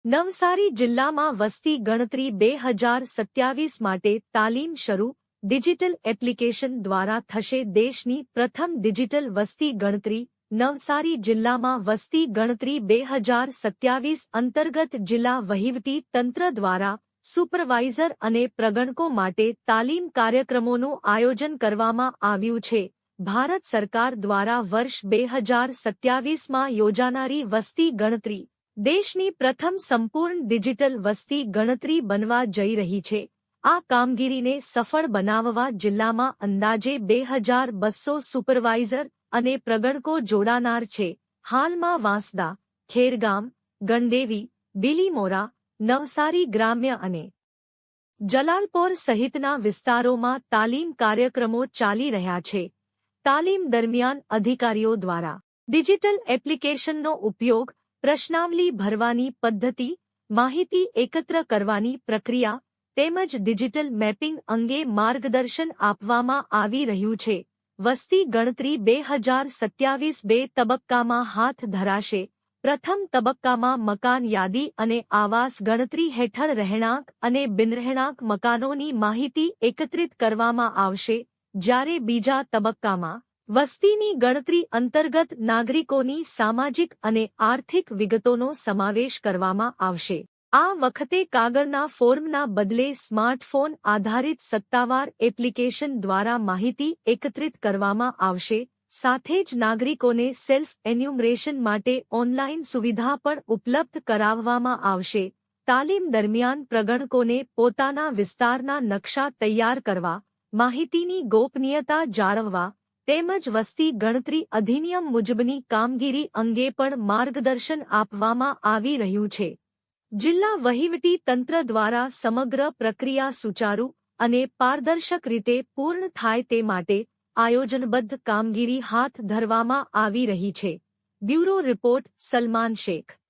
નવસારી જિલ્લામાં વસ્તી ગણતરી 2027 માટે તાલીમ શરૂ. ડિજિટલ એપ્લિકેશન દ્વારા થશે દેશની પ્રથમ ડિજિટલ વસ્તી ગણતરી. નવસારી જિલ્લામાં વસ્તી ગણતરી 2027 અંતર્ગત જિલ્લા વહીવટી તંત્ર દ્વારા સુપરવાઇઝર અને પ્રગણકો માટે તાલીમ કાર્યક્રમોનું આયોજન કરવામાં આવ્યું છે. ભારત સરકાર દ્વારા વર્ષ 2027માં યોજાનારી વસ્તી ગણતરી દેશની પ્રથમ સંપૂર્ણ ડિજિટલ વસ્તી ગણતરી બનવા જઈ રહી છે. આ કામગીરીને સફળ બનાવવા જિલ્લામાં અંદાજે 2200 સુપરવાઇઝર અને પ્રગણકો જોડાનાર છે. હાલમાં વાંસદા, ખેરગામ, ગણદેવી, બિલીમોરા, નવસારી ગ્રામ્ય અને જલાલપોર સહિતના વિસ્તારોમાં તાલીમ કાર્યક્રમો ચાલી રહ્યા છે. તાલીમ દરમિયાન અધિકારીઓ દ્વારા ડિજિટલ એપ્લિકેશનનો ઉપયોગ, પ્રશ્નાવલી ભરવાની પદ્ધતિ, માહિતી એકત્ર કરવાની પ્રક્રિયા તેમજ ડિજિટલ મેપિંગ અંગે માર્ગદર્શન આપવામાં આવી રહ્યું છે. વસ્તી ગણતરી 2027 બે તબક્કામાં હાથ ધરાશે. પ્રથમ તબક્કામાં મકાન યાદી અને આવાસ ગણતરી હેઠળ રહેણાંક અને બિનરહેણાંક મકાનોની માહિતી એકત્રિત કરવામાં આવશે, જ્યારે બીજા તબક્કામાં વસ્તીની ગણતરી અંતર્ગત નાગરિકોની સામાજિક અને આર્થિક વિગતોનો સમાવેશ કરવામાં આવશે. આ વખતે કાગળના ફોર્મના બદલે સ્માર્ટફોન આધારિત સત્તાવાર એપ્લિકેશન દ્વારા માહિતી એકત્રિત કરવામાં આવશે. સાથે જ નાગરિકોને સેલ્ફ એન્યુમરેશન માટે ઓનલાઈન સુવિધા પણ ઉપલબ્ધ કરાવવામાં આવશે. તાલીમ દરમિયાન પ્રગણકોને પોતાના વિસ્તારના નકશા તૈયાર કરવા, માહિતીની ગોપનીયતા જાળવવા તેમજ વસ્તી ગણતરી અધિનિયમ મુજબની કામગીરી અંગે પણ માર્ગદર્શન આપવામાં આવી રહ્યું છે. જિલ્લા વહીવટી તંત્ર દ્વારા સમગ્ર પ્રક્રિયા સુચારુ અને પારદર્શક રીતે પૂર્ણ થાય તે માટે આયોજનબદ્ધ કામગીરી હાથ ધરવામાં આવી રહી છે. Bureau report, Salman Sheikh.